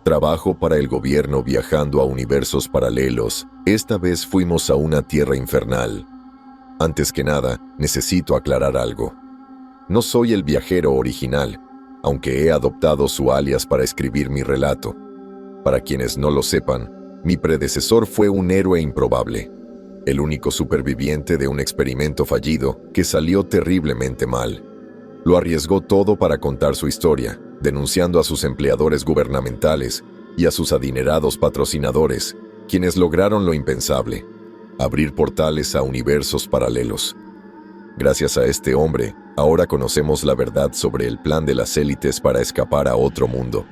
Trabajo para el gobierno viajando a universos paralelos. Esta vez fuimos a una tierra infernal. Antes que nada, necesito aclarar algo. No soy el viajero original, aunque he adoptado su alias para escribir mi relato. Para quienes no lo sepan, mi predecesor fue un héroe improbable, el único superviviente de un experimento fallido que salió terriblemente mal. Lo arriesgó todo para contar su historia, denunciando a sus empleadores gubernamentales y a sus adinerados patrocinadores, quienes lograron lo impensable: abrir portales a universos paralelos. Gracias a este hombre, ahora conocemos la verdad sobre el plan de las élites para escapar a otro mundo.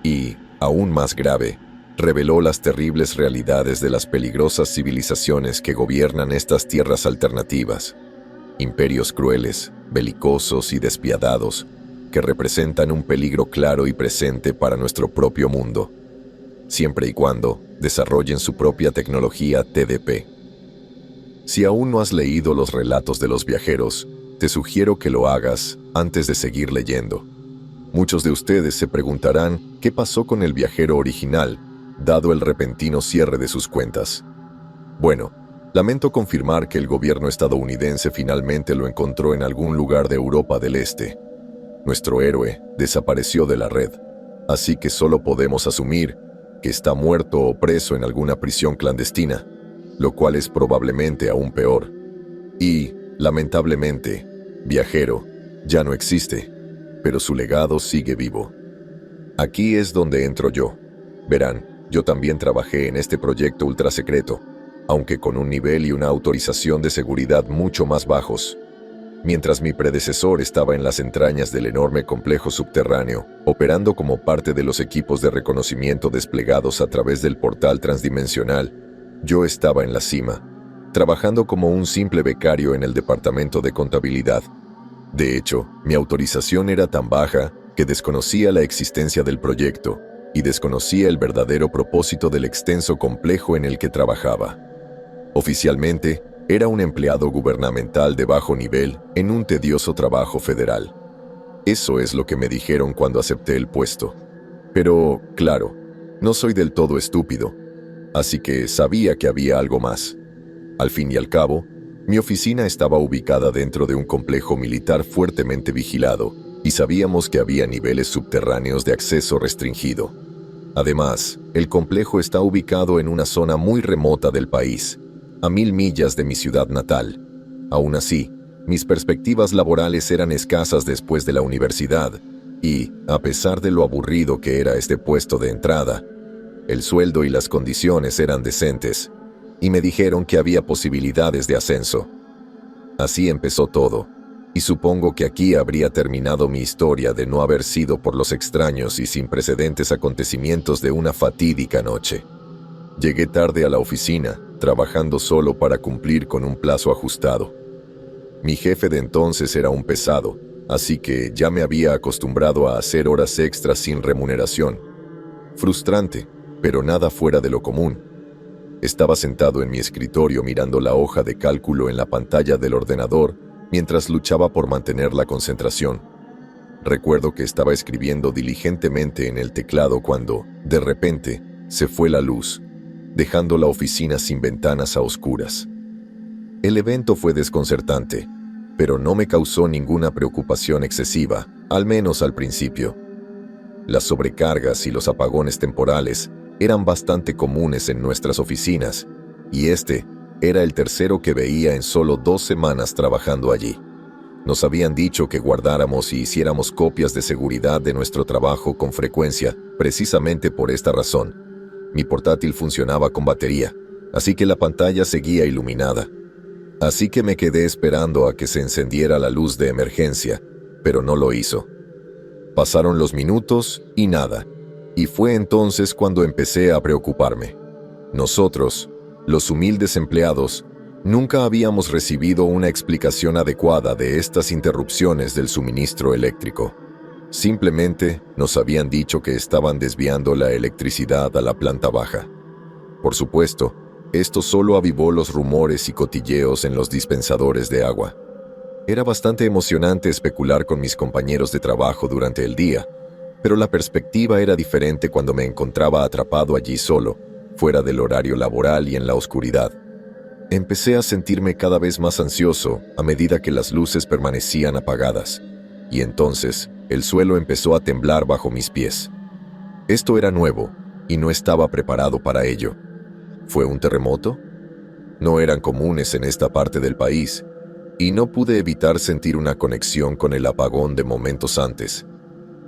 Y, aún más grave, reveló las terribles realidades de las peligrosas civilizaciones que gobiernan estas tierras alternativas. Imperios crueles, belicosos y despiadados, que representan un peligro claro y presente para nuestro propio mundo, siempre y cuando desarrollen su propia tecnología TDP. Si aún no has leído los relatos de los viajeros, te sugiero que lo hagas antes de seguir leyendo. Muchos de ustedes se preguntarán qué pasó con el viajero original, dado el repentino cierre de sus cuentas. Bueno, lamento confirmar que el gobierno estadounidense finalmente lo encontró en algún lugar de Europa del Este. Nuestro héroe desapareció de la red, así que solo podemos asumir que está muerto o preso en alguna prisión clandestina, lo cual es probablemente aún peor. Y, lamentablemente, Viajero ya no existe, pero su legado sigue vivo. Aquí es donde entro yo. Verán, yo también trabajé en este proyecto ultrasecreto, aunque con un nivel y una autorización de seguridad mucho más bajos. Mientras mi predecesor estaba en las entrañas del enorme complejo subterráneo, operando como parte de los equipos de reconocimiento desplegados a través del portal transdimensional, yo estaba en la cima, trabajando como un simple becario en el departamento de contabilidad. De hecho, mi autorización era tan baja que desconocía la existencia del proyecto y desconocía el verdadero propósito del extenso complejo en el que trabajaba. Oficialmente, era un empleado gubernamental de bajo nivel en un tedioso trabajo federal. Eso es lo que me dijeron cuando acepté el puesto. Pero, claro, no soy del todo estúpido, así que sabía que había algo más. Al fin y al cabo, mi oficina estaba ubicada dentro de un complejo militar fuertemente vigilado, y sabíamos que había niveles subterráneos de acceso restringido. Además, el complejo está ubicado en una zona muy remota del país, a 1000 millas de mi ciudad natal. Aún así, mis perspectivas laborales eran escasas después de la universidad, y, a pesar de lo aburrido que era este puesto de entrada, el sueldo y las condiciones eran decentes, y me dijeron que había posibilidades de ascenso. Así empezó todo, y supongo que aquí habría terminado mi historia de no haber sido por los extraños y sin precedentes acontecimientos de una fatídica noche. Llegué tarde a la oficina, trabajando solo para cumplir con un plazo ajustado. Mi jefe de entonces era un pesado, así que ya me había acostumbrado a hacer horas extras sin remuneración. Frustrante, pero nada fuera de lo común. Estaba sentado en mi escritorio mirando la hoja de cálculo en la pantalla del ordenador mientras luchaba por mantener la concentración. Recuerdo que estaba escribiendo diligentemente en el teclado cuando, de repente, se fue la luz, dejando la oficina sin ventanas a oscuras. El evento fue desconcertante, pero no me causó ninguna preocupación excesiva, al menos al principio. Las sobrecargas y los apagones temporales eran bastante comunes en nuestras oficinas, y este era el tercero que veía en solo 2 semanas trabajando allí. Nos habían dicho que guardáramos y hiciéramos copias de seguridad de nuestro trabajo con frecuencia, precisamente por esta razón. Mi portátil funcionaba con batería, así que la pantalla seguía iluminada. Así que me quedé esperando a que se encendiera la luz de emergencia, pero no lo hizo. Pasaron los minutos y nada, y fue entonces cuando empecé a preocuparme. Nosotros, los humildes empleados, nunca habíamos recibido una explicación adecuada de estas interrupciones del suministro eléctrico. Simplemente nos habían dicho que estaban desviando la electricidad a la planta baja. Por supuesto, esto solo avivó los rumores y cotilleos en los dispensadores de agua. Era bastante emocionante especular con mis compañeros de trabajo durante el día, Pero la perspectiva era diferente cuando me encontraba atrapado allí solo, fuera del horario laboral y en la oscuridad. Empecé a sentirme cada vez más ansioso a medida que las luces permanecían apagadas, y entonces el suelo empezó a temblar bajo mis pies. Esto era nuevo, y no estaba preparado para ello. ¿Fue un terremoto? No eran comunes en esta parte del país, y no pude evitar sentir una conexión con el apagón de momentos antes.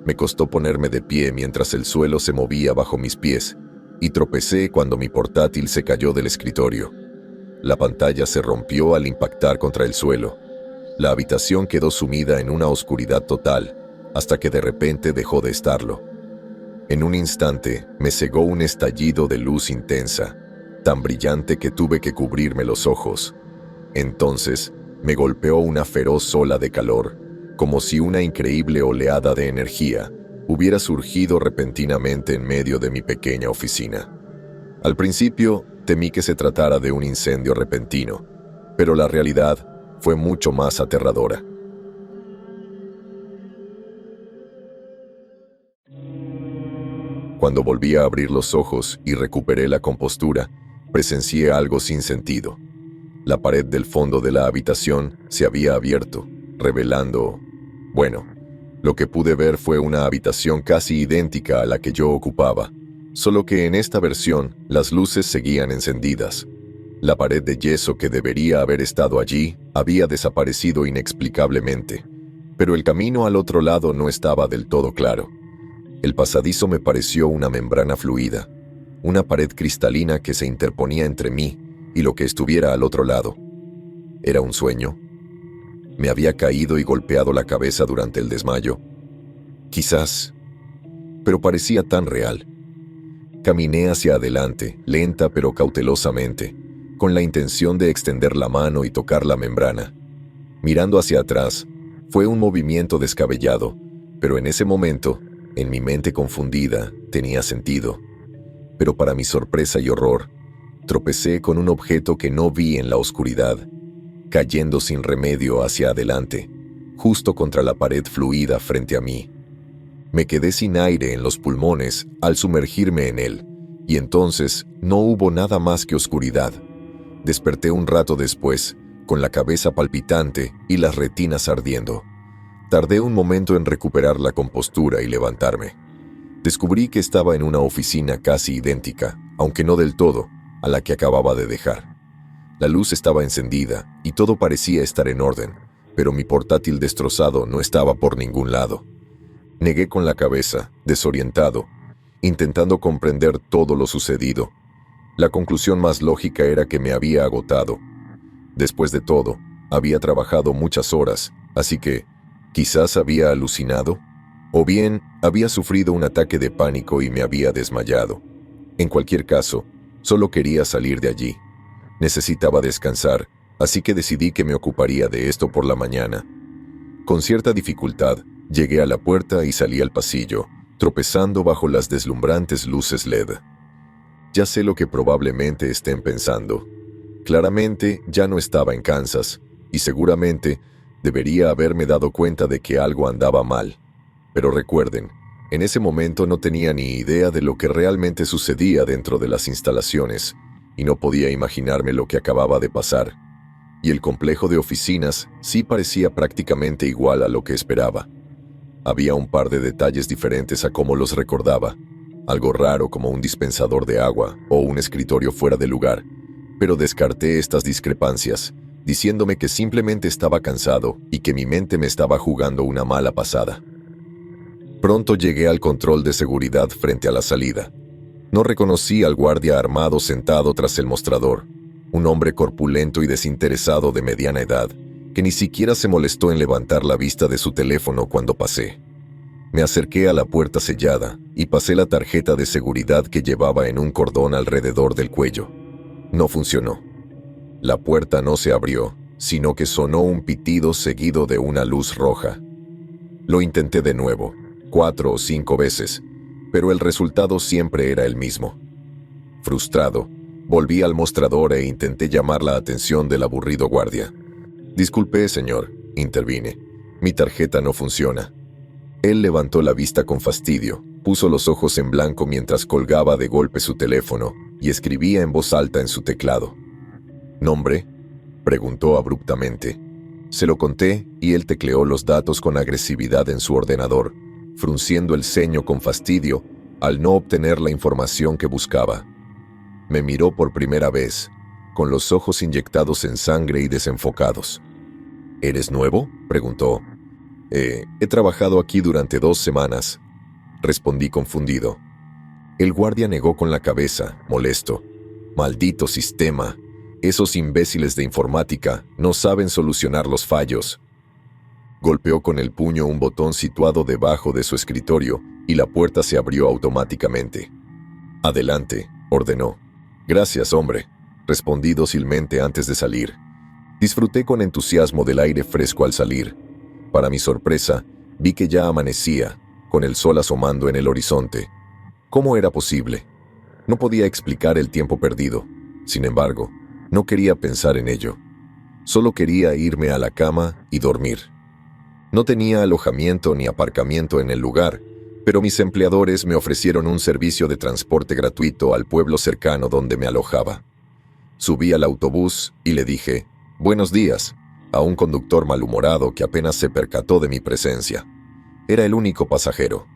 Me costó ponerme de pie mientras el suelo se movía bajo mis pies, y tropecé cuando mi portátil se cayó del escritorio. La pantalla se rompió al impactar contra el suelo. La habitación quedó sumida en una oscuridad total, hasta que de repente dejó de estarlo. En un instante me cegó un estallido de luz intensa, tan brillante que tuve que cubrirme los ojos. Entonces me golpeó una feroz ola de calor, como si una increíble oleada de energía hubiera surgido repentinamente en medio de mi pequeña oficina. Al principio temí que se tratara de un incendio repentino, pero la realidad fue mucho más aterradora. Cuando volví a abrir los ojos y recuperé la compostura, presencié algo sin sentido. La pared del fondo de la habitación se había abierto, revelando... Bueno, lo que pude ver fue una habitación casi idéntica a la que yo ocupaba, solo que en esta versión las luces seguían encendidas. La pared de yeso que debería haber estado allí había desaparecido inexplicablemente, pero el camino al otro lado no estaba del todo claro. El pasadizo me pareció una membrana fluida, una pared cristalina que se interponía entre mí y lo que estuviera al otro lado. ¿Era un sueño? ¿Me había caído y golpeado la cabeza durante el desmayo? Quizás, pero parecía tan real. Caminé hacia adelante, lenta pero cautelosamente, con la intención de extender la mano y tocar la membrana. Mirando hacia atrás, fue un movimiento descabellado, pero en ese momento, en mi mente confundida, tenía sentido. Pero para mi sorpresa y horror, tropecé con un objeto que no vi en la oscuridad, cayendo sin remedio hacia adelante, justo contra la pared fluida frente a mí. Me quedé sin aire en los pulmones al sumergirme en él, y entonces no hubo nada más que oscuridad. Desperté un rato después, con la cabeza palpitante y las retinas ardiendo. Tardé un momento en recuperar la compostura y levantarme. Descubrí que estaba en una oficina casi idéntica, aunque no del todo, a la que acababa de dejar. La luz estaba encendida y todo parecía estar en orden, pero mi portátil destrozado no estaba por ningún lado. Negué con la cabeza, desorientado, intentando comprender todo lo sucedido. La conclusión más lógica era que me había agotado. Después de todo, había trabajado muchas horas, así que quizás había alucinado, o bien había sufrido un ataque de pánico y me había desmayado. En cualquier caso, solo quería salir de allí. Necesitaba descansar, así que decidí que me ocuparía de esto por la mañana. Con cierta dificultad, llegué a la puerta y salí al pasillo, tropezando bajo las deslumbrantes luces LED. Ya sé lo que probablemente estén pensando. Claramente ya no estaba en Kansas, y seguramente debería haberme dado cuenta de que algo andaba mal. Pero recuerden, en ese momento no tenía ni idea de lo que realmente sucedía dentro de las instalaciones, y no podía imaginarme lo que acababa de pasar. Y el complejo de oficinas sí parecía prácticamente igual a lo que esperaba. Había un par de detalles diferentes a como los recordaba, algo raro como un dispensador de agua o un escritorio fuera de lugar, pero descarté estas discrepancias, diciéndome que simplemente estaba cansado y que mi mente me estaba jugando una mala pasada. Pronto llegué al control de seguridad frente a la salida. No reconocí al guardia armado sentado tras el mostrador, un hombre corpulento y desinteresado de mediana edad, que ni siquiera se molestó en levantar la vista de su teléfono cuando pasé. Me acerqué a la puerta sellada y pasé la tarjeta de seguridad que llevaba en un cordón alrededor del cuello. No funcionó. La puerta no se abrió, sino que sonó un pitido seguido de una luz roja. Lo intenté de nuevo, 4 o 5 veces, pero el resultado siempre era el mismo. Frustrado, volví al mostrador e intenté llamar la atención del aburrido guardia. «Disculpe, señor», intervine. «Mi tarjeta no funciona». Él levantó la vista con fastidio, puso los ojos en blanco mientras colgaba de golpe su teléfono y escribía en voz alta en su teclado. ¿Nombre?, preguntó abruptamente. Se lo conté y él tecleó los datos con agresividad en su ordenador, frunciendo el ceño con fastidio al no obtener la información que buscaba. Me miró por primera vez, con los ojos inyectados en sangre y desenfocados. ¿Eres nuevo?, preguntó. He trabajado aquí durante 2 semanas, respondí confundido. El guardia negó con la cabeza, molesto. Maldito sistema. Esos imbéciles de informática no saben solucionar los fallos. Golpeó con el puño un botón situado debajo de su escritorio y la puerta se abrió automáticamente. Adelante, ordenó. Gracias, hombre, respondí dócilmente antes de salir. Disfruté con entusiasmo del aire fresco al salir. Para mi sorpresa, vi que ya amanecía, con el sol asomando en el horizonte. ¿Cómo era posible? No podía explicar el tiempo perdido. Sin embargo, no quería pensar en ello. Solo quería irme a la cama y dormir. No tenía alojamiento ni aparcamiento en el lugar, pero mis empleadores me ofrecieron un servicio de transporte gratuito al pueblo cercano donde me alojaba. Subí al autobús y le dije, «Buenos días», a un conductor malhumorado que apenas se percató de mi presencia. Era el único pasajero.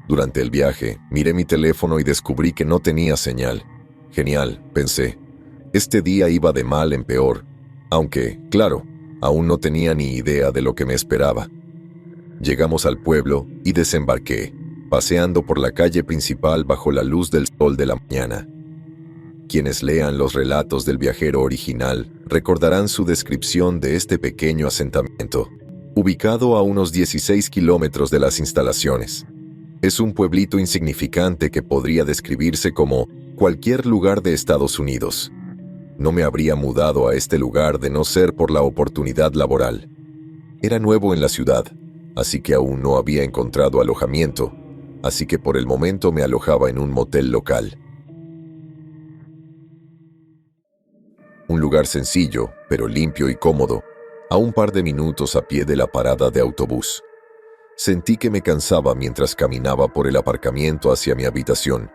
Durante el viaje, miré mi teléfono y descubrí que no tenía señal. Genial, pensé. Este día iba de mal en peor, aunque, claro, aún no tenía ni idea de lo que me esperaba. Llegamos al pueblo y desembarqué, paseando por la calle principal bajo la luz del sol de la mañana. Quienes lean los relatos del viajero original recordarán su descripción de este pequeño asentamiento, ubicado a unos 16 kilómetros de las instalaciones. Es un pueblito insignificante que podría describirse como cualquier lugar de Estados Unidos. No me habría mudado a este lugar de no ser por la oportunidad laboral. Era nuevo en la ciudad, así que aún no había encontrado alojamiento, así que por el momento me alojaba en un motel local. Un lugar sencillo, pero limpio y cómodo, a un par de minutos a pie de la parada de autobús. Sentí que me cansaba mientras caminaba por el aparcamiento hacia mi habitación,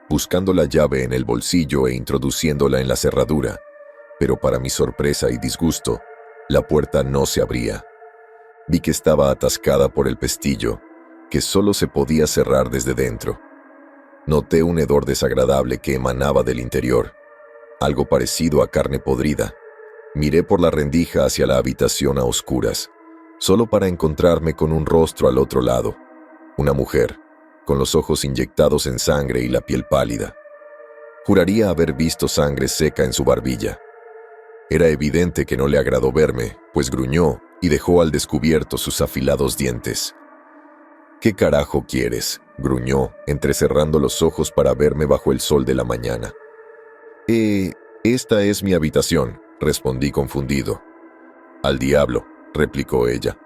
buscando la llave en el bolsillo e introduciéndola en la cerradura, pero para mi sorpresa y disgusto, la puerta no se abría. Vi que estaba atascada por el pestillo, que solo se podía cerrar desde dentro. Noté un hedor desagradable que emanaba del interior, algo parecido a carne podrida. Miré por la rendija hacia la habitación a oscuras, solo para encontrarme con un rostro al otro lado, una mujer, con los ojos inyectados en sangre y la piel pálida. Juraría haber visto sangre seca en su barbilla. Era evidente que no le agradó verme, pues gruñó y dejó al descubierto sus afilados dientes. «¿Qué carajo quieres?», gruñó, entrecerrando los ojos para verme bajo el sol de la mañana. Esta es mi habitación», respondí confundido. «Al diablo», replicó ella.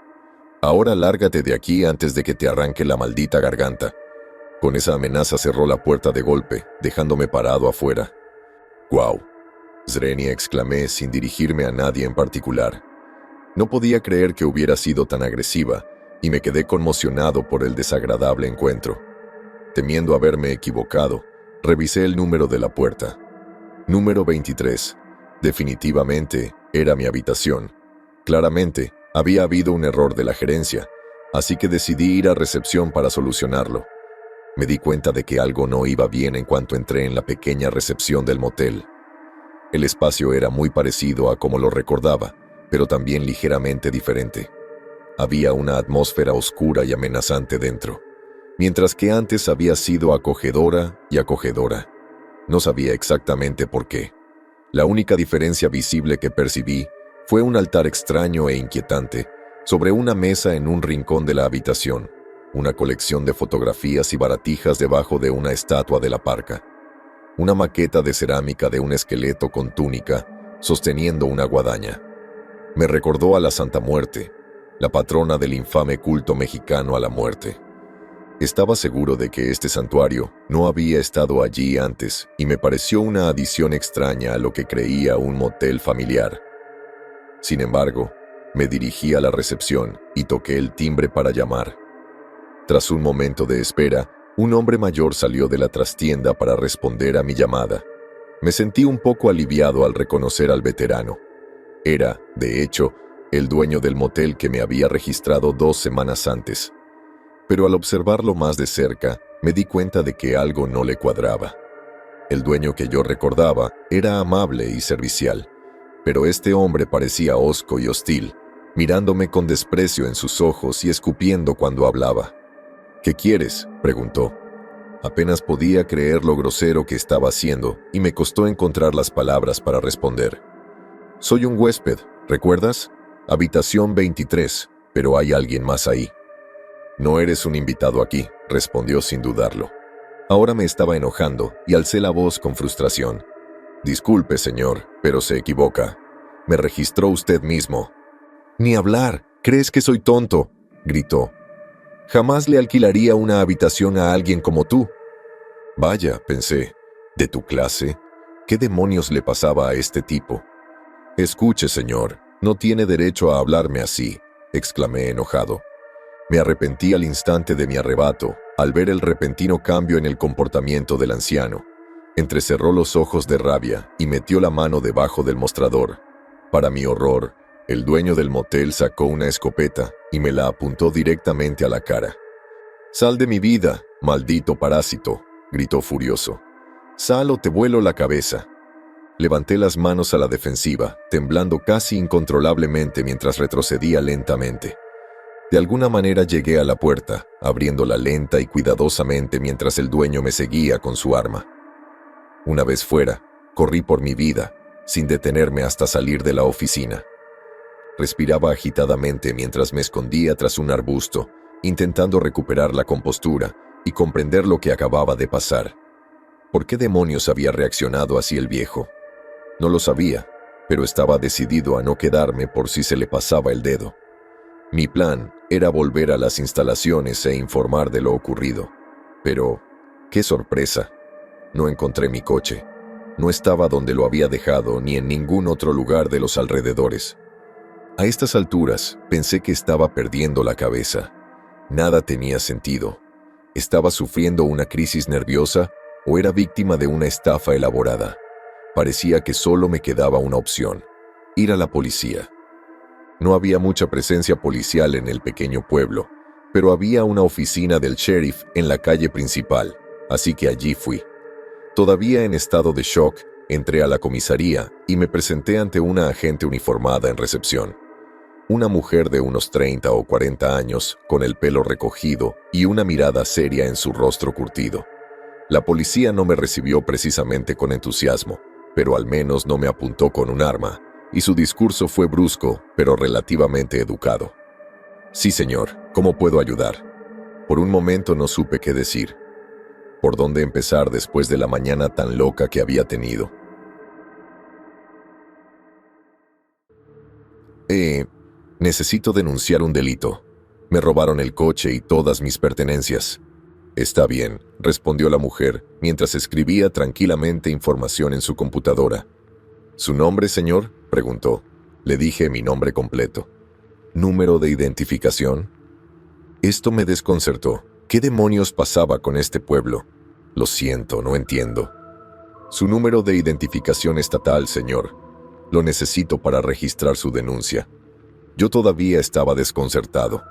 «Ahora lárgate de aquí antes de que te arranque la maldita garganta». Con esa amenaza cerró la puerta de golpe, dejándome parado afuera. «¡Guau!», Zrenia exclamé sin dirigirme a nadie en particular. No podía creer que hubiera sido tan agresiva, y me quedé conmocionado por el desagradable encuentro. Temiendo haberme equivocado, revisé el número de la puerta. Número 23. Definitivamente era mi habitación. Claramente, había habido un error de la gerencia, así que decidí ir a recepción para solucionarlo. Me di cuenta de que algo no iba bien en cuanto entré en la pequeña recepción del motel. El espacio era muy parecido a como lo recordaba, pero también ligeramente diferente. Había una atmósfera oscura y amenazante dentro, mientras que antes había sido acogedora y acogedora. No sabía exactamente por qué. La única diferencia visible que percibí fue un altar extraño e inquietante sobre una mesa en un rincón de la habitación, una colección de fotografías y baratijas debajo de una estatua de la parca, una maqueta de cerámica de un esqueleto con túnica sosteniendo una guadaña. Me recordó a la Santa Muerte, la patrona del infame culto mexicano a la muerte. Estaba seguro de que este santuario no había estado allí antes y me pareció una adición extraña a lo que creía un motel familiar. Sin embargo, me dirigí a la recepción y toqué el timbre para llamar. Tras un momento de espera, un hombre mayor salió de la trastienda para responder a mi llamada. Me sentí un poco aliviado al reconocer al veterano. Era, de hecho, el dueño del motel que me había registrado 2 semanas antes. Pero al observarlo más de cerca, me di cuenta de que algo no le cuadraba. El dueño que yo recordaba era amable y servicial, pero este hombre parecía hosco y hostil, mirándome con desprecio en sus ojos y escupiendo cuando hablaba. «¿Qué quieres?», preguntó. Apenas podía creer lo grosero que estaba haciendo y me costó encontrar las palabras para responder. «Soy un huésped, ¿recuerdas? Habitación 23, pero hay alguien más ahí». «No eres un invitado aquí», respondió sin dudarlo. Ahora me estaba enojando y alcé la voz con frustración. «Disculpe, señor, pero se equivoca. Me registró usted mismo». «Ni hablar, ¿crees que soy tonto?», gritó. «Jamás le alquilaría una habitación a alguien como tú». «Vaya», pensé, «¿de tu clase? ¿Qué demonios le pasaba a este tipo?» «Escuche, señor, no tiene derecho a hablarme así», exclamé enojado. Me arrepentí al instante de mi arrebato, al ver el repentino cambio en el comportamiento del anciano. Entrecerró los ojos de rabia y metió la mano debajo del mostrador. Para mi horror, el dueño del motel sacó una escopeta y me la apuntó directamente a la cara. «Sal de mi vida, maldito parásito», gritó furioso. «Sal o te vuelo la cabeza». Levanté las manos a la defensiva, temblando casi incontrolablemente mientras retrocedía lentamente. De alguna manera llegué a la puerta, abriéndola lenta y cuidadosamente mientras el dueño me seguía con su arma. Una vez fuera, corrí por mi vida, sin detenerme hasta salir de la oficina. Respiraba agitadamente mientras me escondía tras un arbusto, intentando recuperar la compostura y comprender lo que acababa de pasar. ¿Por qué demonios había reaccionado así el viejo? No lo sabía, pero estaba decidido a no quedarme por si se le pasaba el dedo. Mi plan era volver a las instalaciones e informar de lo ocurrido. Pero, ¡qué sorpresa! No encontré mi coche. No estaba donde lo había dejado ni en ningún otro lugar de los alrededores. A estas alturas, pensé que estaba perdiendo la cabeza. Nada tenía sentido. ¿Estaba sufriendo una crisis nerviosa o era víctima de una estafa elaborada? Parecía que solo me quedaba una opción: ir a la policía. No había mucha presencia policial en el pequeño pueblo, pero había una oficina del sheriff en la calle principal, así que allí fui. Todavía en estado de shock, entré a la comisaría y me presenté ante una agente uniformada en recepción. Una mujer de unos 30 o 40 años, con el pelo recogido y una mirada seria en su rostro curtido. La policía no me recibió precisamente con entusiasmo, pero al menos no me apuntó con un arma, y su discurso fue brusco, pero relativamente educado. «Sí, señor, ¿cómo puedo ayudar?». Por un momento no supe qué decir. ¿Por dónde empezar después de la mañana tan loca que había tenido? Necesito denunciar un delito. Me robaron el coche y todas mis pertenencias». «Está bien», respondió la mujer, mientras escribía tranquilamente información en su computadora. «¿Su nombre, señor?», preguntó. Le dije mi nombre completo. «¿Número de identificación?». Esto me desconcertó. ¿Qué demonios pasaba con este pueblo? «Lo siento, no entiendo». «Su número de identificación estatal, señor. Lo necesito para registrar su denuncia». Yo todavía estaba desconcertado.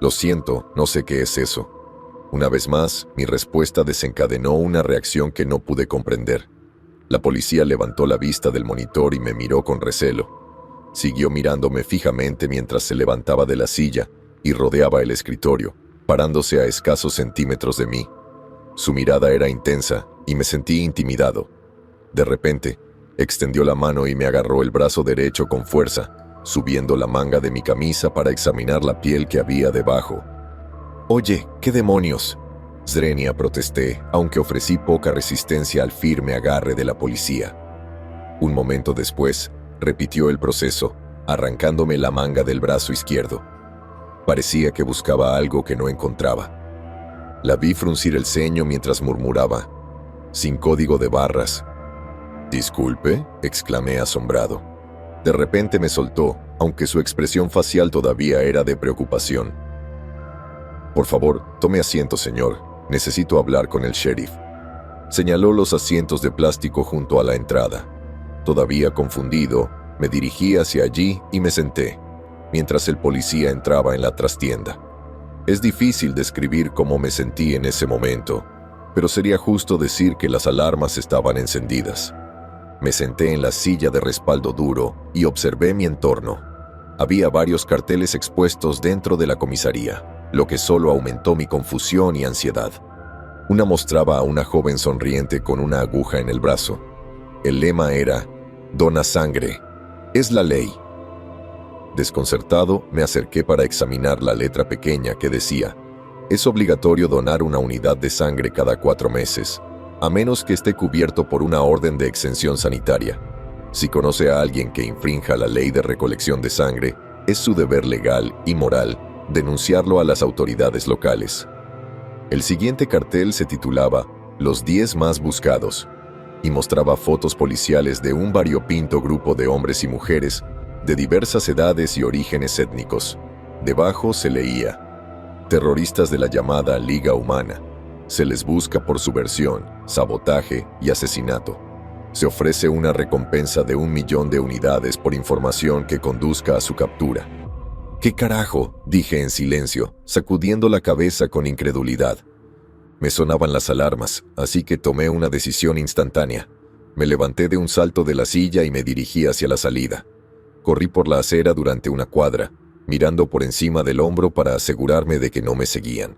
«Lo siento, no sé qué es eso». Una vez más, mi respuesta desencadenó una reacción que no pude comprender. La policía levantó la vista del monitor y me miró con recelo. Siguió mirándome fijamente mientras se levantaba de la silla y rodeaba el escritorio, parándose a escasos centímetros de mí. Su mirada era intensa y me sentí intimidado. De repente, extendió la mano y me agarró el brazo derecho con fuerza, subiendo la manga de mi camisa para examinar la piel que había debajo. «Oye, ¿qué demonios?», Zrenia, protesté, aunque ofrecí poca resistencia al firme agarre de la policía. Un momento después, repitió el proceso, arrancándome la manga del brazo izquierdo. Parecía que buscaba algo que no encontraba. La vi fruncir el ceño mientras murmuraba: «Sin código de barras». «Disculpe», exclamé asombrado. De repente me soltó, aunque su expresión facial todavía era de preocupación. Por favor, tome asiento, señor. Necesito hablar con el sheriff. Señaló los asientos de plástico junto a la entrada. Todavía confundido, me dirigí hacia allí y me senté, mientras el policía entraba en la trastienda. Es difícil describir cómo me sentí en ese momento, pero sería justo decir que las alarmas estaban encendidas. Me senté en la silla de respaldo duro y observé mi entorno. Había varios carteles expuestos dentro de la comisaría, lo que solo aumentó mi confusión y ansiedad. Una mostraba a una joven sonriente con una aguja en el brazo. El lema era: «Dona sangre, es la ley». Desconcertado, me acerqué para examinar la letra pequeña que decía: «Es obligatorio donar una unidad de sangre cada 4 meses, a menos que esté cubierto por una orden de exención sanitaria. Si conoce a alguien que infrinja la ley de recolección de sangre, es su deber legal y moral denunciarlo a las autoridades locales». El siguiente cartel se titulaba «Los 10 más buscados» y mostraba fotos policiales de un variopinto grupo de hombres y mujeres de diversas edades y orígenes étnicos. Debajo se leía: «Terroristas de la llamada Liga Humana. Se les busca por subversión, sabotaje y asesinato. Se ofrece una recompensa de 1 millón de unidades por información que conduzca a su captura». «¿Qué carajo?», dije en silencio, sacudiendo la cabeza con incredulidad. Me sonaban las alarmas, así que tomé una decisión instantánea. Me levanté de un salto de la silla y me dirigí hacia la salida. Corrí por la acera durante una cuadra, mirando por encima del hombro para asegurarme de que no me seguían.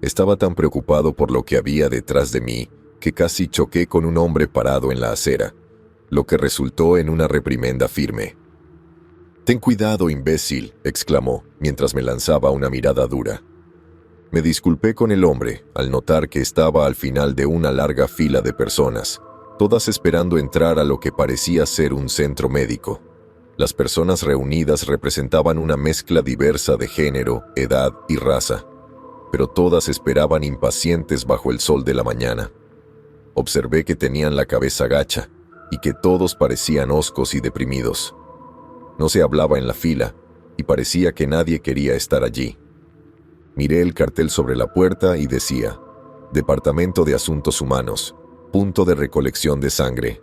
Estaba tan preocupado por lo que había detrás de mí que casi choqué con un hombre parado en la acera, lo que resultó en una reprimenda firme. «Ten cuidado, imbécil», exclamó, mientras me lanzaba una mirada dura. Me disculpé con el hombre al notar que estaba al final de una larga fila de personas, todas esperando entrar a lo que parecía ser un centro médico. Las personas reunidas representaban una mezcla diversa de género, edad y raza, pero todas esperaban impacientes bajo el sol de la mañana. Observé que tenían la cabeza gacha y que todos parecían hoscos y deprimidos. No se hablaba en la fila y parecía que nadie quería estar allí. Miré el cartel sobre la puerta y decía: «Departamento de Asuntos Humanos, punto de recolección de sangre».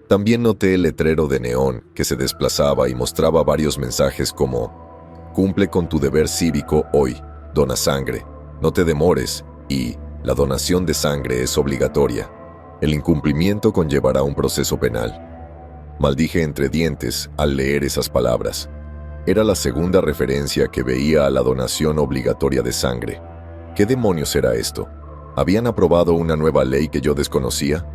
También noté el letrero de neón que se desplazaba y mostraba varios mensajes como: «Cumple con tu deber cívico hoy, dona sangre, no te demores» y «La donación de sangre es obligatoria. El incumplimiento conllevará un proceso penal». Maldije entre dientes al leer esas palabras. Era la segunda referencia que veía a la donación obligatoria de sangre. ¿Qué demonios era esto? ¿Habían aprobado una nueva ley que yo desconocía?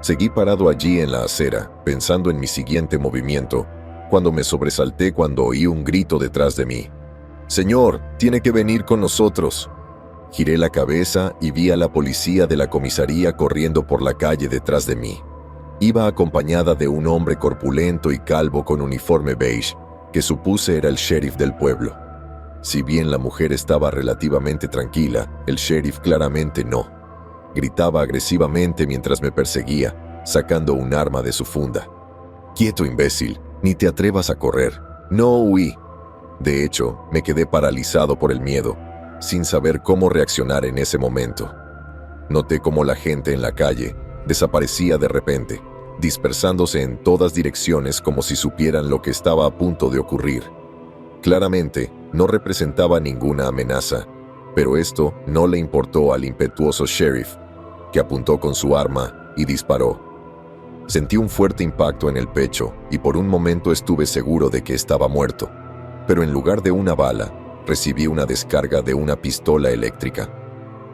Seguí parado allí en la acera, pensando en mi siguiente movimiento, cuando me sobresalté cuando oí un grito detrás de mí. «Señor, tiene que venir con nosotros». Giré la cabeza y vi a la policía de la comisaría corriendo por la calle detrás de mí. Iba acompañada de un hombre corpulento y calvo con uniforme beige, que supuse era el sheriff del pueblo. Si bien la mujer estaba relativamente tranquila, el sheriff claramente no. Gritaba agresivamente mientras me perseguía, sacando un arma de su funda. «Quieto, imbécil, ni te atrevas a correr». No huí. De hecho, me quedé paralizado por el miedo, sin saber cómo reaccionar en ese momento. Noté cómo la gente en la calle desaparecía de repente, dispersándose en todas direcciones como si supieran lo que estaba a punto de ocurrir. Claramente, no representaba ninguna amenaza, pero esto no le importó al impetuoso sheriff, que apuntó con su arma y disparó. Sentí un fuerte impacto en el pecho y por un momento estuve seguro de que estaba muerto, pero en lugar de una bala, recibí una descarga de una pistola eléctrica.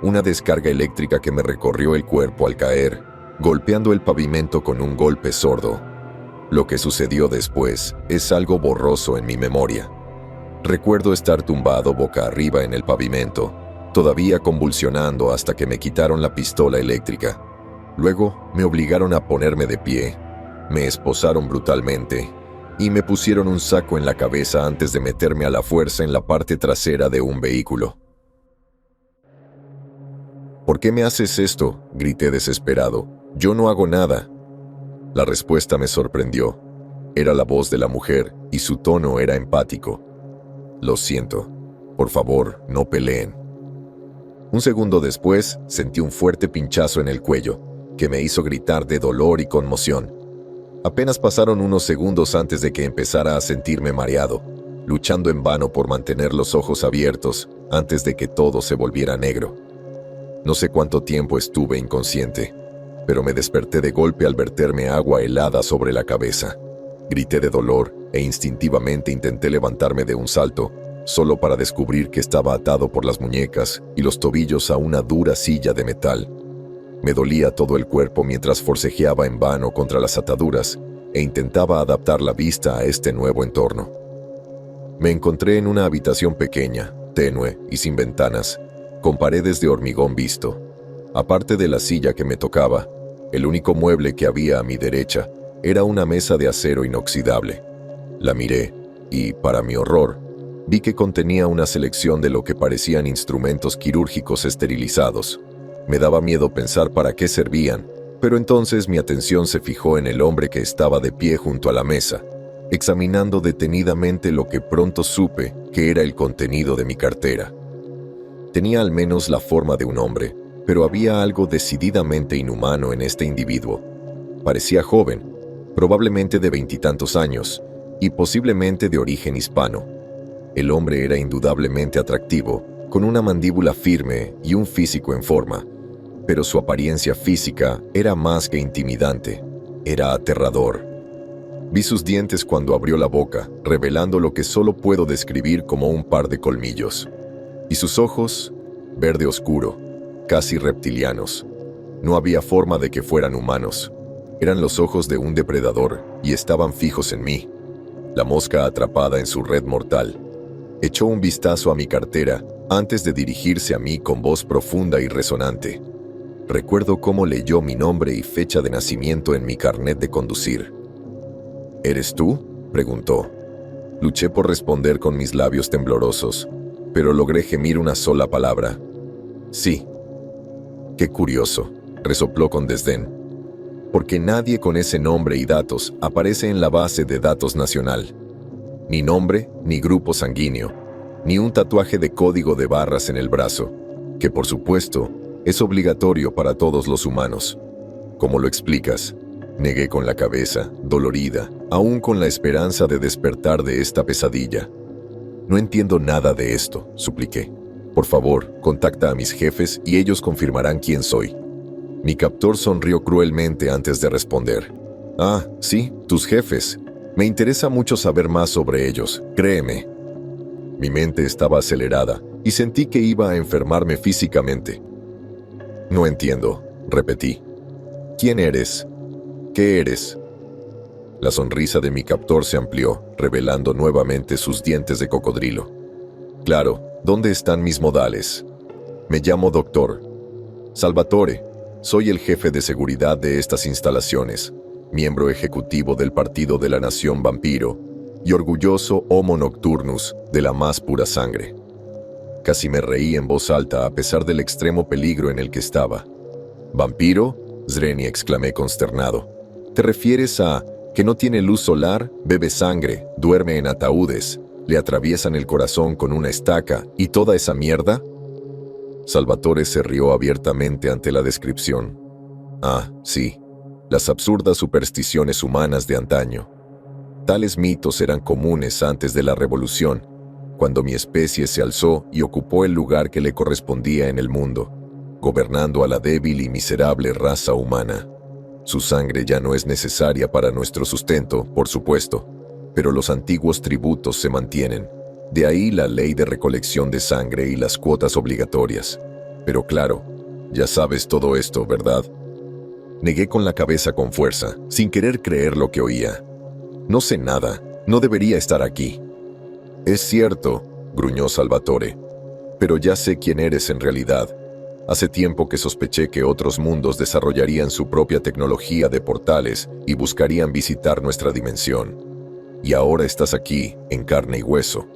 Una descarga eléctrica que me recorrió el cuerpo al caer, golpeando el pavimento con un golpe sordo. Lo que sucedió después es algo borroso en mi memoria. Recuerdo estar tumbado boca arriba en el pavimento, todavía convulsionando hasta que me quitaron la pistola eléctrica. Luego me obligaron a ponerme de pie, me esposaron brutalmente y me pusieron un saco en la cabeza antes de meterme a la fuerza en la parte trasera de un vehículo. «¿Por qué me haces esto?», grité desesperado. «Yo no hago nada». La respuesta me sorprendió. Era la voz de la mujer y y su tono era empático. «Lo siento. Por favor, no peleen. Un segundo después, sentí un fuerte pinchazo en el cuello, que me hizo gritar de dolor y conmoción. Apenas pasaron unos segundos antes de que empezara a sentirme mareado, luchando en vano por mantener los ojos abiertos antes de que todo se volviera negro. No sé cuánto tiempo estuve inconsciente, pero me desperté de golpe al verterme agua helada sobre la cabeza. Grité de dolor e instintivamente intenté levantarme de un salto, solo para descubrir que estaba atado por las muñecas y los tobillos a una dura silla de metal. Me dolía todo el cuerpo mientras forcejeaba en vano contra las ataduras e intentaba adaptar la vista a este nuevo entorno. Me encontré en una habitación pequeña, tenue y sin ventanas, con paredes de hormigón visto. Aparte de la silla que me tocaba, el único mueble que había a mi derecha era una mesa de acero inoxidable. La miré y, para mi horror, vi que contenía una selección de lo que parecían instrumentos quirúrgicos esterilizados. Me daba miedo pensar para qué servían, pero entonces mi atención se fijó en el hombre que estaba de pie junto a la mesa, examinando detenidamente lo que pronto supe que era el contenido de mi cartera. Tenía al menos la forma de un hombre, pero había algo decididamente inhumano en este individuo. Parecía joven, probablemente de 20 y tantos años, y posiblemente de origen hispano. El hombre era indudablemente atractivo, con una mandíbula firme y un físico en forma, pero su apariencia física era más que intimidante, era aterrador. Vi sus dientes cuando abrió la boca, revelando lo que solo puedo describir como un par de colmillos. Y sus ojos, verde oscuro, casi reptilianos. No había forma de que fueran humanos. Eran los ojos de un depredador y estaban fijos en mí. La mosca atrapada en su red mortal. Echó un vistazo a mi cartera antes de dirigirse a mí con voz profunda y resonante. Recuerdo cómo leyó mi nombre y fecha de nacimiento en mi carnet de conducir. ¿Eres tú?, preguntó. Luché por responder con mis labios temblorosos, pero logré gemir una sola palabra. Sí. Qué curioso, resopló con desdén. Porque nadie con ese nombre y datos aparece en la base de datos nacional. Ni nombre, ni grupo sanguíneo, ni un tatuaje de código de barras en el brazo, que por supuesto es obligatorio para todos los humanos. ¿Cómo lo explicas? Negué con la cabeza, dolorida, aún con la esperanza de despertar de esta pesadilla. No entiendo nada de esto, supliqué. Por favor, contacta a mis jefes y ellos confirmarán quién soy. Mi captor sonrió cruelmente antes de responder. Ah, sí, tus jefes. Me interesa mucho saber más sobre ellos, créeme. Mi mente estaba acelerada y sentí que iba a enfermarme físicamente. No entiendo, repetí. ¿Quién eres? ¿Qué eres? La sonrisa de mi captor se amplió, revelando nuevamente sus dientes de cocodrilo. Claro, ¿dónde están mis modales? Me llamo Doctor Salvatore. Soy el jefe de seguridad de estas instalaciones, miembro ejecutivo del Partido de la Nación Vampiro y orgulloso Homo Nocturnus de la más pura sangre. Casi me reí en voz alta a pesar del extremo peligro en el que estaba. ¿Vampiro?, Zreni exclamé consternado. ¿Te refieres a que no tiene luz solar, bebe sangre, duerme en ataúdes, le atraviesan el corazón con una estaca y toda esa mierda? Salvatore se rió abiertamente ante la descripción. Ah, sí, las absurdas supersticiones humanas de antaño. Tales mitos eran comunes antes de la Revolución, cuando mi especie se alzó y ocupó el lugar que le correspondía en el mundo, gobernando a la débil y miserable raza humana. Su sangre ya no es necesaria para nuestro sustento, por supuesto, pero los antiguos tributos se mantienen. De ahí la ley de recolección de sangre y las cuotas obligatorias. Pero claro, ya sabes todo esto, ¿verdad? Negué con la cabeza con fuerza, sin querer creer lo que oía. No sé nada, no debería estar aquí. Es cierto, gruñó Salvatore, pero ya sé quién eres en realidad. Hace tiempo que sospeché que otros mundos desarrollarían su propia tecnología de portales y buscarían visitar nuestra dimensión. Y ahora estás aquí, en carne y hueso.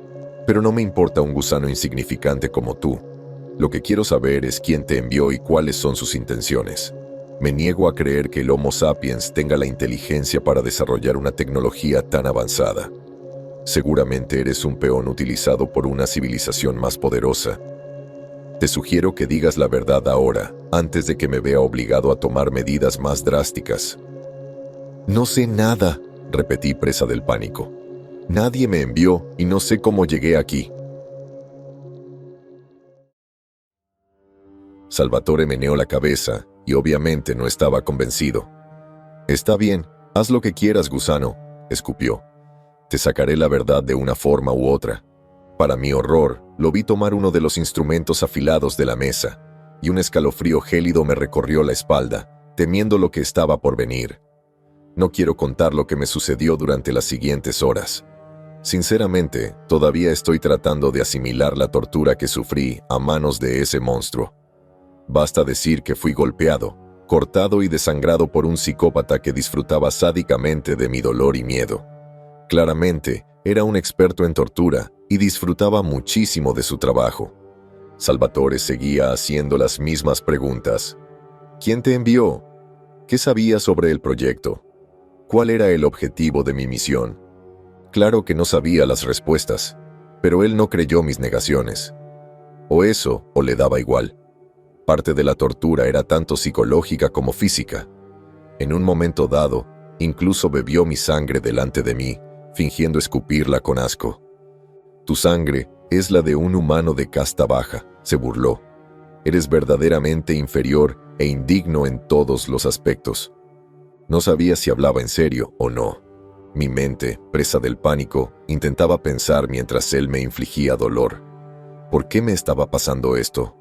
Pero no me importa un gusano insignificante como tú. Lo que quiero saber es quién te envió y cuáles son sus intenciones. Me niego a creer que el Homo sapiens tenga la inteligencia para desarrollar una tecnología tan avanzada. Seguramente eres un peón utilizado por una civilización más poderosa. Te sugiero que digas la verdad ahora, antes de que me vea obligado a tomar medidas más drásticas. No sé nada, repetí presa del pánico. Nadie me envió y no sé cómo llegué aquí. Salvatore meneó la cabeza y obviamente no estaba convencido. Está bien, haz lo que quieras, gusano, escupió. Te sacaré la verdad de una forma u otra. Para mi horror, lo vi tomar uno de los instrumentos afilados de la mesa, y un escalofrío gélido me recorrió la espalda, temiendo lo que estaba por venir. No quiero contar lo que me sucedió durante las siguientes horas. Sinceramente, todavía estoy tratando de asimilar la tortura que sufrí a manos de ese monstruo. Basta decir que fui golpeado, cortado y desangrado por un psicópata que disfrutaba sádicamente de mi dolor y miedo. Claramente, era un experto en tortura y disfrutaba muchísimo de su trabajo. Salvatore seguía haciendo las mismas preguntas. ¿Quién te envió? ¿Qué sabías sobre el proyecto? ¿Cuál era el objetivo de mi misión? Claro que no sabía las respuestas, pero él no creyó mis negaciones. O eso, o le daba igual. Parte de la tortura era tanto psicológica como física. En un momento dado, incluso bebió mi sangre delante de mí, fingiendo escupirla con asco. Tu sangre es la de un humano de casta baja, se burló. Eres verdaderamente inferior e indigno en todos los aspectos. No sabía si hablaba en serio o no. Mi mente, presa del pánico, intentaba pensar mientras él me infligía dolor. ¿Por qué me estaba pasando esto?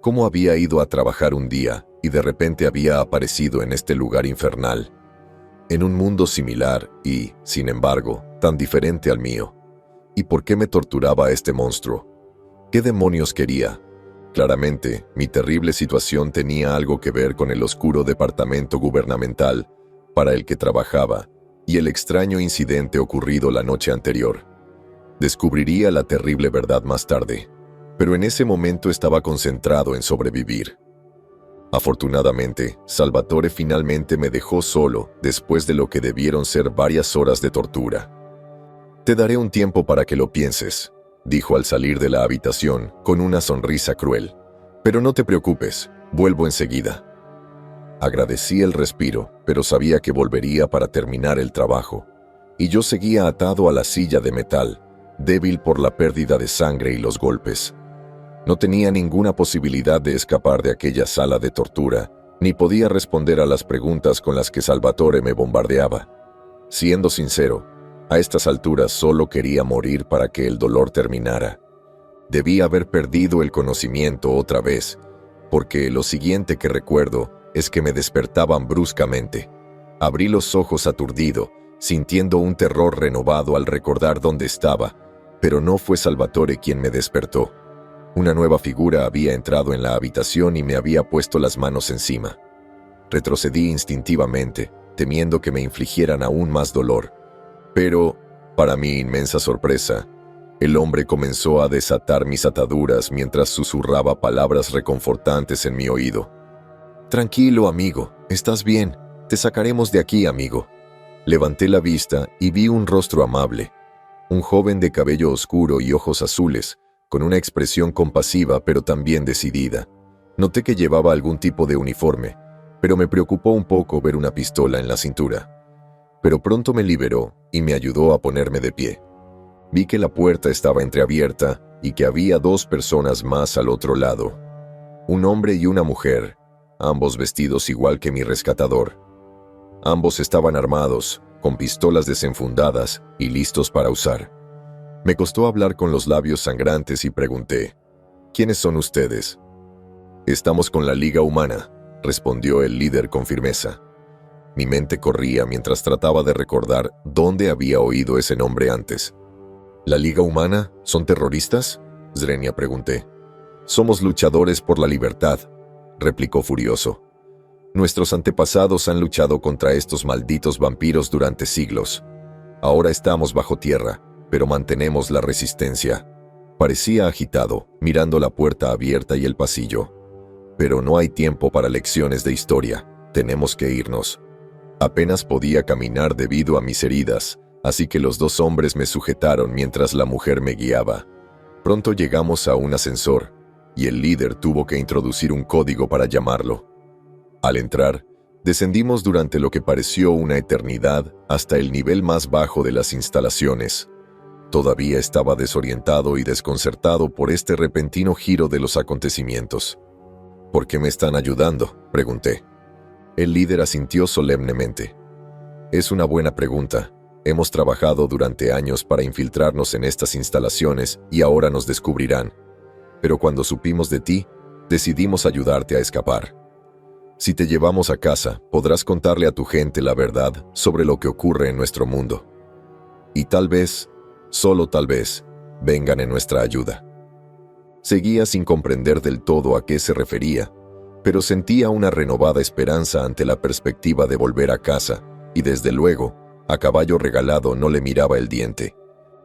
¿Cómo había ido a trabajar un día y de repente había aparecido en este lugar infernal? En un mundo similar y, sin embargo, tan diferente al mío. ¿Y por qué me torturaba este monstruo? ¿Qué demonios quería? Claramente, mi terrible situación tenía algo que ver con el oscuro departamento gubernamental para el que trabajaba y el extraño incidente ocurrido la noche anterior. Descubriría la terrible verdad más tarde, pero en ese momento estaba concentrado en sobrevivir. Afortunadamente, Salvatore finalmente me dejó solo después de lo que debieron ser varias horas de tortura. Te daré un tiempo para que lo pienses, dijo al salir de la habitación con una sonrisa cruel. Pero no te preocupes, vuelvo enseguida. Agradecí el respiro, pero sabía que volvería para terminar el trabajo, y yo seguía atado a la silla de metal, débil por la pérdida de sangre y los golpes. No tenía ninguna posibilidad de escapar de aquella sala de tortura, ni podía responder a las preguntas con las que Salvatore me bombardeaba. Siendo sincero, a estas alturas solo quería morir para que el dolor terminara. Debía haber perdido el conocimiento otra vez, porque lo siguiente que recuerdo es que me despertaban bruscamente. Abrí los ojos aturdido, sintiendo un terror renovado al recordar dónde estaba, pero no fue Salvatore quien me despertó. Una nueva figura había entrado en la habitación y me había puesto las manos encima. Retrocedí instintivamente, temiendo que me infligieran aún más dolor. Pero, para mi inmensa sorpresa, el hombre comenzó a desatar mis ataduras mientras susurraba palabras reconfortantes en mi oído. «Tranquilo, amigo, estás bien. Te sacaremos de aquí, amigo». Levanté la vista y vi un rostro amable. Un joven de cabello oscuro y ojos azules, con una expresión compasiva pero también decidida. Noté que llevaba algún tipo de uniforme, pero me preocupó un poco ver una pistola en la cintura. Pero pronto me liberó y me ayudó a ponerme de pie. Vi que la puerta estaba entreabierta y que había 2 personas más al otro lado. Un hombre y una mujer, ambos vestidos igual que mi rescatador. Ambos estaban armados, con pistolas desenfundadas y listos para usar. Me costó hablar con los labios sangrantes y pregunté, «¿Quiénes son ustedes?» «Estamos con la Liga Humana», respondió el líder con firmeza. Mi mente corría mientras trataba de recordar dónde había oído ese nombre antes. «¿La Liga Humana? ¿Son terroristas?», Zrenia pregunté. «Somos luchadores por la libertad», replicó furioso. «Nuestros antepasados han luchado contra estos malditos vampiros durante siglos. Ahora estamos bajo tierra, pero mantenemos la resistencia». Parecía agitado, mirando la puerta abierta y el pasillo. «Pero no hay tiempo para lecciones de historia. Tenemos que irnos». Apenas podía caminar debido a mis heridas, así que los 2 hombres me sujetaron mientras la mujer me guiaba. Pronto llegamos a un ascensor. y el líder tuvo que introducir un código para llamarlo. Al entrar, descendimos durante lo que pareció una eternidad hasta el nivel más bajo de las instalaciones. Todavía estaba desorientado y desconcertado por este repentino giro de los acontecimientos. ¿Por qué me están ayudando?, pregunté. El líder asintió solemnemente. Es una buena pregunta. Hemos trabajado durante años para infiltrarnos en estas instalaciones y ahora nos descubrirán. Pero cuando supimos de ti, decidimos ayudarte a escapar. Si te llevamos a casa, podrás contarle a tu gente la verdad sobre lo que ocurre en nuestro mundo. Y tal vez, solo tal vez, vengan en nuestra ayuda. Seguía sin comprender del todo a qué se refería, pero sentía una renovada esperanza ante la perspectiva de volver a casa, y desde luego, a caballo regalado no le miraba el diente.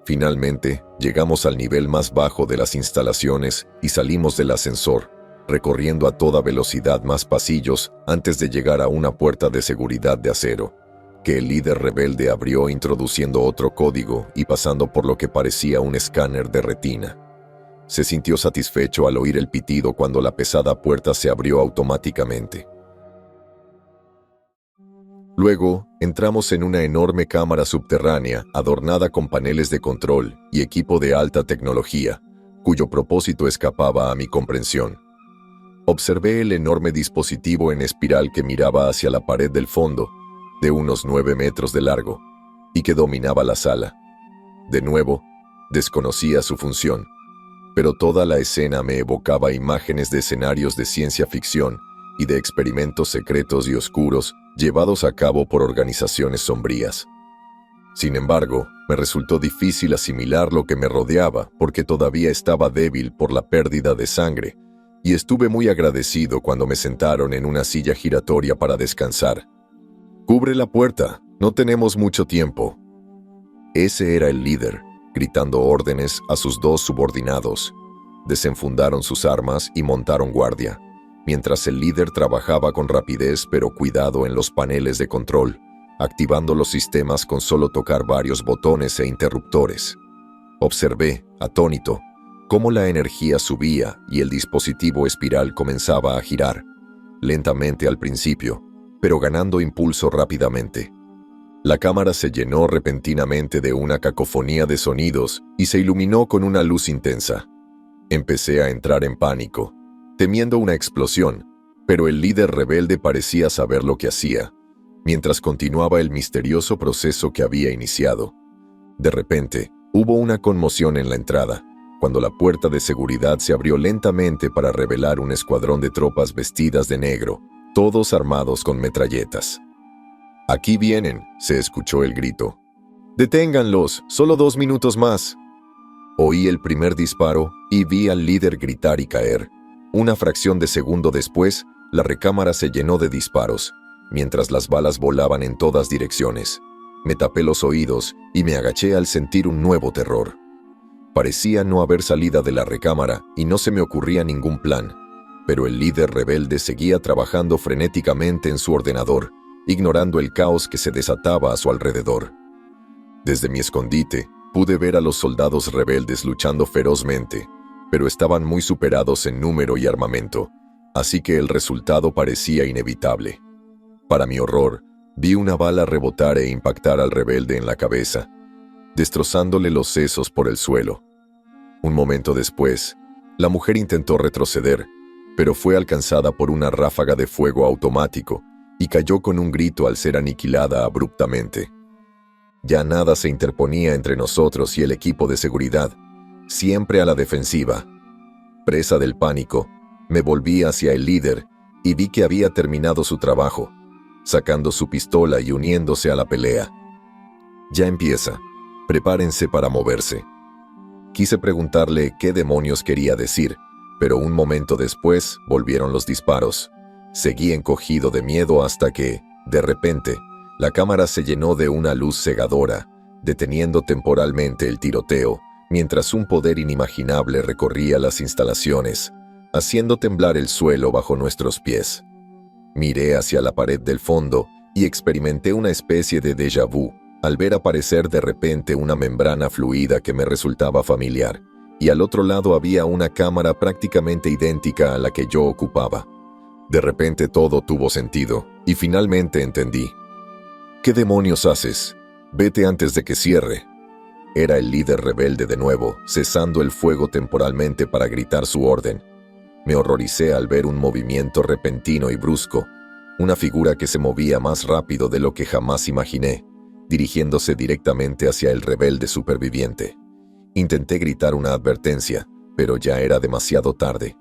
Finalmente, llegamos al nivel más bajo de las instalaciones y salimos del ascensor, recorriendo a toda velocidad más pasillos antes de llegar a una puerta de seguridad de acero, que el líder rebelde abrió introduciendo otro código y pasando por lo que parecía un escáner de retina. Se sintió satisfecho al oír el pitido cuando la pesada puerta se abrió automáticamente. Luego, entramos en una enorme cámara subterránea adornada con paneles de control y equipo de alta tecnología, cuyo propósito escapaba a mi comprensión. Observé el enorme dispositivo en espiral que miraba hacia la pared del fondo, de unos 9 metros de largo, y que dominaba la sala. De nuevo, desconocía su función, pero toda la escena me evocaba imágenes de escenarios de ciencia ficción y de experimentos secretos y oscuros llevados a cabo por organizaciones sombrías. Sin embargo, me resultó difícil asimilar lo que me rodeaba porque todavía estaba débil por la pérdida de sangre, y estuve muy agradecido cuando me sentaron en una silla giratoria para descansar. «Cubre la puerta, no tenemos mucho tiempo». Ese era el líder, gritando órdenes a sus 2 subordinados. Desenfundaron sus armas y montaron guardia, mientras el líder trabajaba con rapidez pero cuidado en los paneles de control, activando los sistemas con solo tocar varios botones e interruptores. Observé, atónito, cómo la energía subía y el dispositivo espiral comenzaba a girar, lentamente al principio, pero ganando impulso rápidamente. La cámara se llenó repentinamente de una cacofonía de sonidos y se iluminó con una luz intensa. Empecé a entrar en pánico, temiendo una explosión, pero el líder rebelde parecía saber lo que hacía, mientras continuaba el misterioso proceso que había iniciado. De repente, hubo una conmoción en la entrada, cuando la puerta de seguridad se abrió lentamente para revelar un escuadrón de tropas vestidas de negro, todos armados con metralletas. «Aquí vienen», se escuchó el grito. «Deténganlos, solo 2 minutos más». Oí el primer disparo y vi al líder gritar y caer. Una fracción de segundo después, la recámara se llenó de disparos, mientras las balas volaban en todas direcciones. Me tapé los oídos y me agaché al sentir un nuevo terror. Parecía no haber salida de la recámara y no se me ocurría ningún plan, pero el líder rebelde seguía trabajando frenéticamente en su ordenador, ignorando el caos que se desataba a su alrededor. Desde mi escondite, pude ver a los soldados rebeldes luchando ferozmente, pero estaban muy superados en número y armamento, así que el resultado parecía inevitable. Para mi horror, vi una bala rebotar e impactar al rebelde en la cabeza, destrozándole los sesos por el suelo. Un momento después, la mujer intentó retroceder, pero fue alcanzada por una ráfaga de fuego automático y cayó con un grito al ser aniquilada abruptamente. Ya nada se interponía entre nosotros y el equipo de seguridad, siempre a la defensiva. Presa del pánico, me volví hacia el líder y vi que había terminado su trabajo, sacando su pistola y uniéndose a la pelea. «Ya empieza. Prepárense para moverse». Quise preguntarle qué demonios quería decir, pero un momento después volvieron los disparos. Seguí encogido de miedo hasta que, de repente, la cámara se llenó de una luz cegadora, deteniendo temporalmente el tiroteo, mientras un poder inimaginable recorría las instalaciones, haciendo temblar el suelo bajo nuestros pies. Miré hacia la pared del fondo y experimenté una especie de déjà vu al ver aparecer de repente una membrana fluida que me resultaba familiar, y al otro lado había una cámara prácticamente idéntica a la que yo ocupaba. De repente todo tuvo sentido, y finalmente entendí. ¿Qué demonios haces? Vete antes de que cierre. Era el líder rebelde de nuevo, cesando el fuego temporalmente para gritar su orden. Me horroricé al ver un movimiento repentino y brusco, una figura que se movía más rápido de lo que jamás imaginé, dirigiéndose directamente hacia el rebelde superviviente. Intenté gritar una advertencia, pero ya era demasiado tarde.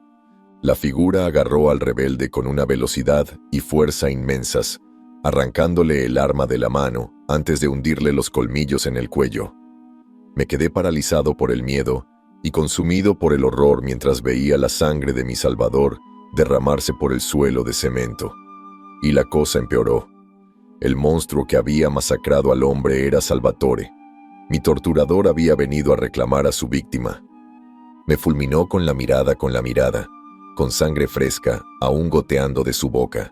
La figura agarró al rebelde con una velocidad y fuerza inmensas, arrancándole el arma de la mano antes de hundirle los colmillos en el cuello. Me quedé paralizado por el miedo y consumido por el horror mientras veía la sangre de mi salvador derramarse por el suelo de cemento. Y la cosa empeoró. El monstruo que había masacrado al hombre era Salvatore. Mi torturador había venido a reclamar a su víctima. Me fulminó con la mirada, con sangre fresca aún goteando de su boca.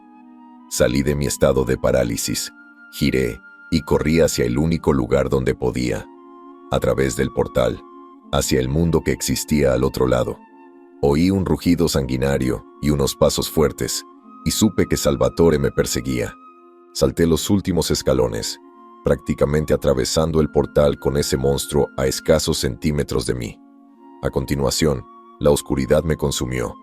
Salí de mi estado de parálisis, giré y corrí hacia el único lugar donde podía, a través del portal, hacia el mundo que existía al otro lado. Oí un rugido sanguinario y unos pasos fuertes, y supe que Salvatore me perseguía. Salté los últimos escalones, prácticamente atravesando el portal con ese monstruo a escasos centímetros de mí. A continuación, la oscuridad me consumió,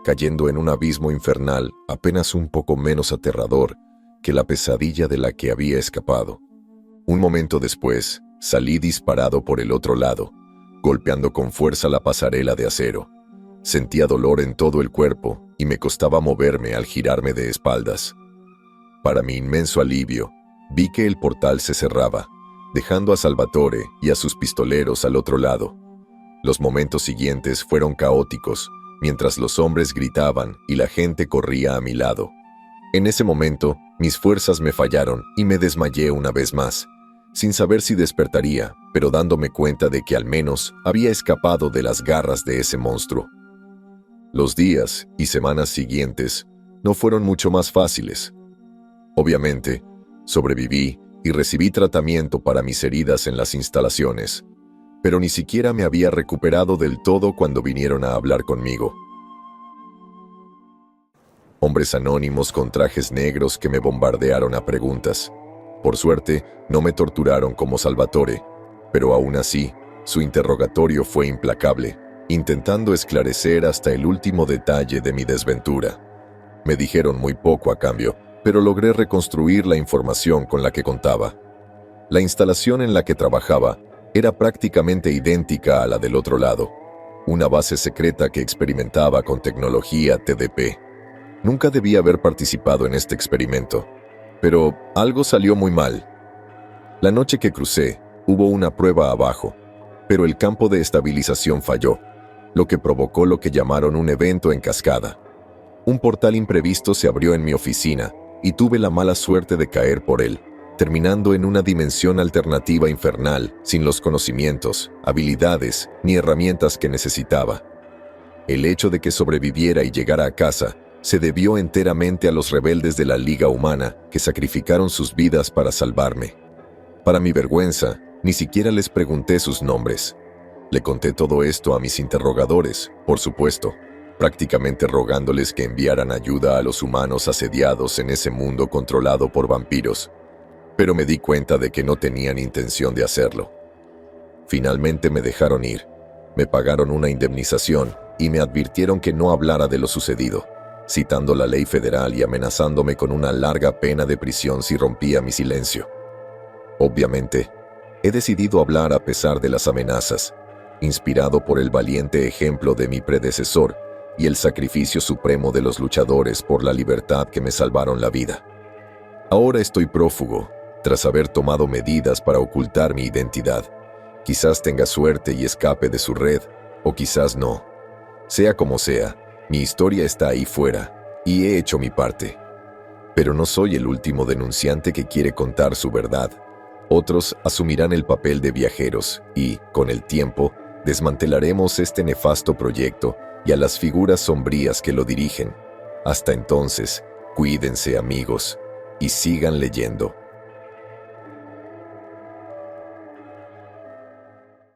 cayendo en un abismo infernal apenas un poco menos aterrador que la pesadilla de la que había escapado. Un momento después, salí disparado por el otro lado, golpeando con fuerza la pasarela de acero. Sentía dolor en todo el cuerpo y me costaba moverme al girarme de espaldas. Para mi inmenso alivio, vi que el portal se cerraba, dejando a Salvatore y a sus pistoleros al otro lado. Los momentos siguientes fueron caóticos, mientras los hombres gritaban y la gente corría a mi lado. En ese momento, mis fuerzas me fallaron y me desmayé una vez más, sin saber si despertaría, pero dándome cuenta de que al menos había escapado de las garras de ese monstruo. Los días y semanas siguientes no fueron mucho más fáciles. Obviamente, sobreviví y recibí tratamiento para mis heridas en las instalaciones, pero ni siquiera me había recuperado del todo cuando vinieron a hablar conmigo. Hombres anónimos con trajes negros que me bombardearon a preguntas. Por suerte, no me torturaron como Salvatore, pero aún así, su interrogatorio fue implacable, intentando esclarecer hasta el último detalle de mi desventura. Me dijeron muy poco a cambio, pero logré reconstruir la información con la que contaba. La instalación en la que trabajaba era prácticamente idéntica a la del otro lado, una base secreta que experimentaba con tecnología TDP. Nunca debía haber participado en este experimento, pero algo salió muy mal. La noche que crucé, hubo una prueba abajo, pero el campo de estabilización falló, lo que provocó lo que llamaron un evento en cascada. Un portal imprevisto se abrió en mi oficina y tuve la mala suerte de caer por él, terminando en una dimensión alternativa infernal sin los conocimientos, habilidades ni herramientas que necesitaba. El hecho de que sobreviviera y llegara a casa se debió enteramente a los rebeldes de la Liga Humana que sacrificaron sus vidas para salvarme. Para mi vergüenza, ni siquiera les pregunté sus nombres. Le conté todo esto a mis interrogadores, por supuesto, prácticamente rogándoles que enviaran ayuda a los humanos asediados en ese mundo controlado por vampiros. Pero me di cuenta de que no tenían intención de hacerlo. Finalmente me dejaron ir, me pagaron una indemnización y me advirtieron que no hablara de lo sucedido, citando la ley federal y amenazándome con una larga pena de prisión si rompía mi silencio. Obviamente, he decidido hablar a pesar de las amenazas, inspirado por el valiente ejemplo de mi predecesor y el sacrificio supremo de los luchadores por la libertad que me salvaron la vida. Ahora estoy prófugo, tras haber tomado medidas para ocultar mi identidad. Quizás tenga suerte y escape de su red, o quizás no. Sea como sea, mi historia está ahí fuera, y he hecho mi parte. Pero no soy el último denunciante que quiere contar su verdad. Otros asumirán el papel de viajeros y, con el tiempo, desmantelaremos este nefasto proyecto y a las figuras sombrías que lo dirigen. Hasta entonces, cuídense, amigos, y sigan leyendo.